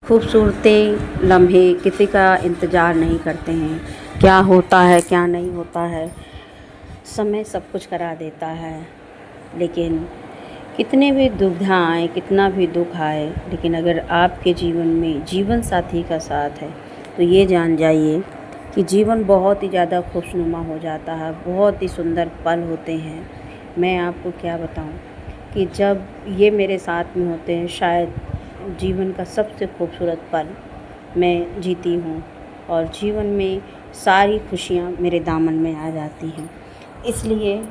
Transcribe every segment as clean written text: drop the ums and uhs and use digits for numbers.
खूबसूरती लम्हे किसी का इंतज़ार नहीं करते हैं। क्या होता है क्या नहीं होता है, समय सब कुछ करा देता है। लेकिन कितने भी दुविधा आए, कितना भी दुख आए, लेकिन अगर आपके जीवन में जीवन साथी का साथ है तो ये जान जाइए कि जीवन बहुत ही ज़्यादा खुशनुमा हो जाता है। बहुत ही सुंदर पल होते हैं। मैं आपको क्या बताऊं कि जब ये मेरे साथ में होते हैं, शायद जीवन का सबसे खूबसूरत पल मैं जीती हूँ और जीवन में सारी खुशियाँ मेरे दामन में आ जाती हैं। इसलिए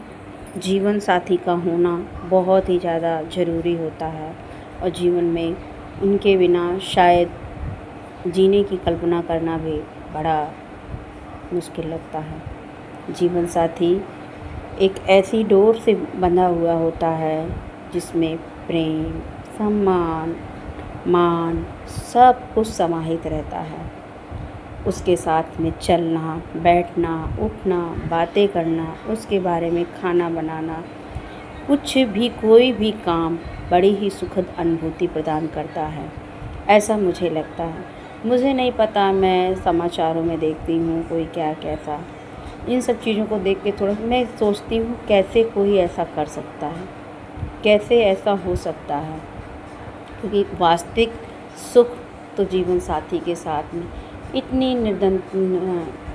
जीवन साथी का होना बहुत ही ज़्यादा ज़रूरी होता है और जीवन में उनके बिना शायद जीने की कल्पना करना भी बड़ा मुश्किल लगता है। जीवन साथी एक ऐसी डोर से बंधा हुआ होता है जिसमें प्रेम, सम्मान, मान सब कुछ समाहित रहता है। उसके साथ में चलना, बैठना, उठना, बातें करना, उसके बारे में खाना बनाना, कुछ भी कोई भी काम बड़ी ही सुखद अनुभूति प्रदान करता है, ऐसा मुझे लगता है। मुझे नहीं पता, मैं समाचारों में देखती हूँ कोई क्या कैसा, इन सब चीज़ों को देख के थोड़ा मैं सोचती हूँ कैसे कोई ऐसा कर सकता है, कैसे ऐसा हो सकता है। क्योंकि वास्तविक सुख तो जीवन साथी के साथ में इतनी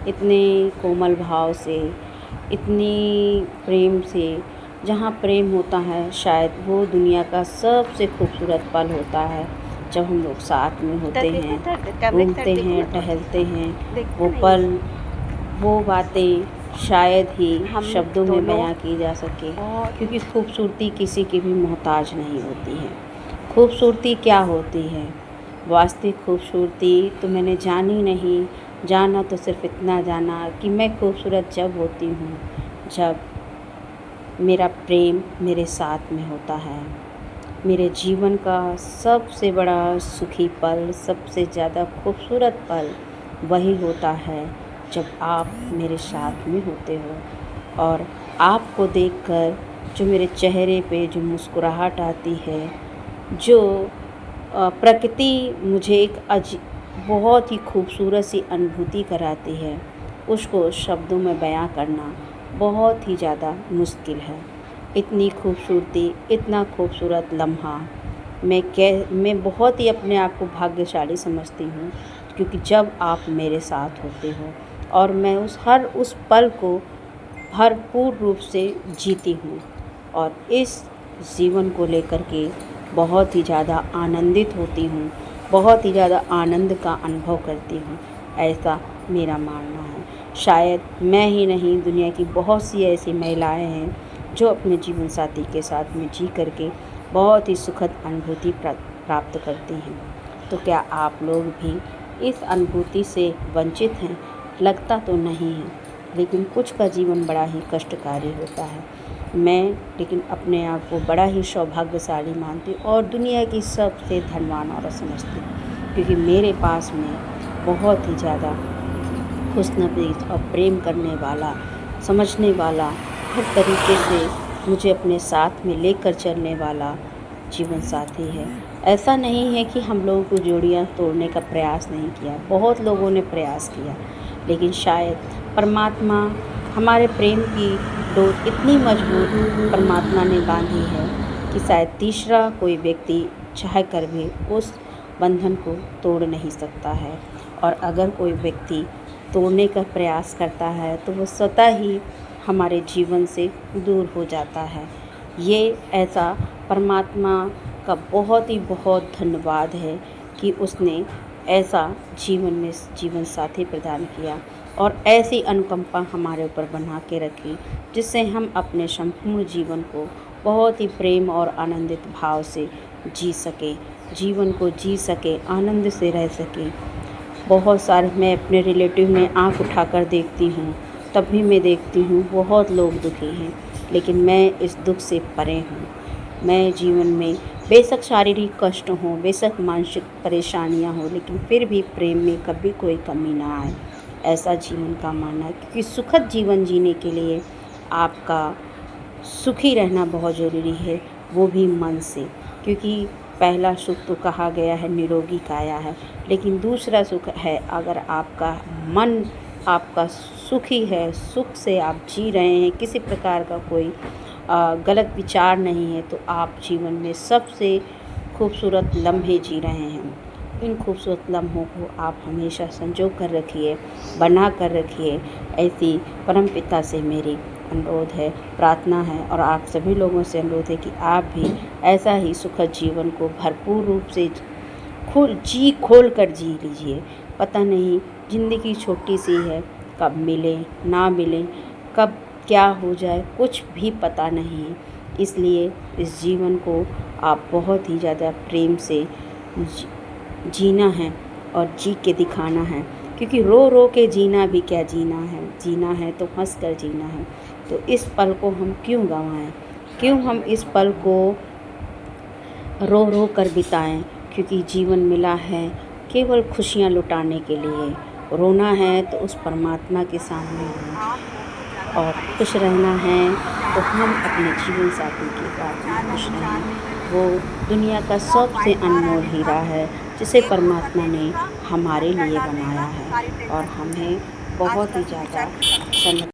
इतने कोमल भाव से, इतनी प्रेम से, जहाँ प्रेम होता है शायद वो दुनिया का सबसे खूबसूरत पल होता है। जब हम लोग साथ में होते हैं, घूमते हैं, टहलते हैं, वो पल, वो बातें शायद ही शब्दों में बयां की जा सके। क्योंकि खूबसूरती किसी की भी मोहताज नहीं होती है। खूबसूरती क्या होती है? वास्तविक खूबसूरती तो मैंने जानी नहीं, जाना तो सिर्फ़ इतना जाना कि मैं खूबसूरत जब होती हूँ जब मेरा प्रेम मेरे साथ में होता है। मेरे जीवन का सबसे बड़ा सुखी पल, सबसे ज़्यादा खूबसूरत पल वही होता है जब आप मेरे साथ में होते हो। और आपको देखकर जो मेरे चेहरे पे जो मुस्कुराहट आती है, जो प्रकृति मुझे एक बहुत ही खूबसूरत सी अनुभूति कराती है, उसको शब्दों में बयां करना बहुत ही ज़्यादा मुश्किल है। इतनी खूबसूरती, इतना खूबसूरत लम्हा मैं बहुत ही अपने आप को भाग्यशाली समझती हूँ, क्योंकि जब आप मेरे साथ होते हो और मैं उस पल को भरपूर रूप से जीती हूँ और इस जीवन को लेकर के बहुत ही ज़्यादा आनंदित होती हूँ, बहुत ही ज़्यादा आनंद का अनुभव करती हूँ, ऐसा मेरा मानना है। शायद मैं ही नहीं, दुनिया की बहुत सी ऐसी महिलाएं हैं जो अपने जीवन साथी के साथ में जी करके बहुत ही सुखद अनुभूति प्राप्त करती हैं। तो क्या आप लोग भी इस अनुभूति से वंचित हैं? लगता तो नहीं है, लेकिन कुछ का जीवन बड़ा ही कष्टकारी होता है। मैं लेकिन अपने आप को बड़ा ही सौभाग्यशाली मानती हूँ और दुनिया की सबसे धनवान औरत समझती हूँ, क्योंकि मेरे पास में बहुत ही ज़्यादा खुशनसीब और प्रेम करने वाला, समझने वाला, हर तरीके से मुझे अपने साथ में लेकर चलने वाला जीवन साथी है। ऐसा नहीं है कि हम लोगों को जोड़ियाँ तोड़ने का प्रयास नहीं किया, बहुत लोगों ने प्रयास किया, लेकिन शायद परमात्मा हमारे प्रेम की डोर इतनी मजबूत परमात्मा ने बांधी है कि शायद तीसरा कोई व्यक्ति चाह कर भी उस बंधन को तोड़ नहीं सकता है। और अगर कोई व्यक्ति तोड़ने का प्रयास करता है तो वो स्वतः ही हमारे जीवन से दूर हो जाता है। ये ऐसा परमात्मा का बहुत ही बहुत धन्यवाद है कि उसने ऐसा जीवन में जीवन साथी प्रदान किया और ऐसी अनुकंपा हमारे ऊपर बना के रखी, जिससे हम अपने संपूर्ण जीवन को बहुत ही प्रेम और आनंदित भाव से जी सके, जीवन को जी सके, आनंद से रह सके। बहुत सारे मैं अपने रिलेटिव में आंख उठाकर देखती हूँ, तब भी मैं देखती हूँ बहुत लोग दुखी हैं, लेकिन मैं इस दुख से परे हूँ। मैं जीवन में बेशक शारीरिक कष्ट हों, बेशक मानसिक परेशानियाँ हों, लेकिन फिर भी प्रेम में कभी कोई कमी ना आए, ऐसा जीवन का मानना है। क्योंकि सुखद जीवन जीने के लिए आपका सुखी रहना बहुत ज़रूरी है, वो भी मन से। क्योंकि पहला सुख तो कहा गया है निरोगी काया है, लेकिन दूसरा सुख है अगर आपका मन आपका सुखी है, सुख से आप जी रहे हैं, किसी प्रकार का कोई गलत विचार नहीं है, तो आप जीवन में सबसे खूबसूरत लम्हे जी रहे हैं। इन खूबसूरत लम्हों को आप हमेशा संजो कर रखिए, बना कर रखिए। ऐसी परमपिता से मेरी अनुरोध है, प्रार्थना है, और आप सभी लोगों से अनुरोध है कि आप भी ऐसा ही सुखद जीवन को भरपूर रूप से खोल कर जी लीजिए। पता नहीं ज़िंदगी छोटी सी है, कब मिले ना मिले, कब क्या हो जाए, कुछ भी पता नहीं है। इसलिए इस जीवन को आप बहुत ही ज़्यादा प्रेम से जीना है और जी के दिखाना है, क्योंकि रो रो के जीना भी क्या जीना है तो हंस कर जीना है। तो इस पल को हम क्यों गंवाएं, क्यों हम इस पल को रो रो कर बिताएं, क्योंकि जीवन मिला है केवल खुशियाँ लुटाने के लिए। रोना है तो उस परमात्मा के सामने है, और खुश रहना है तो हम अपने जीवन साथी के साथ में खुश रहें। वो दुनिया का सबसे अनमोल हीरा है जिसे परमात्मा ने हमारे लिए बनाया है, और हमें बहुत ही ज़्यादा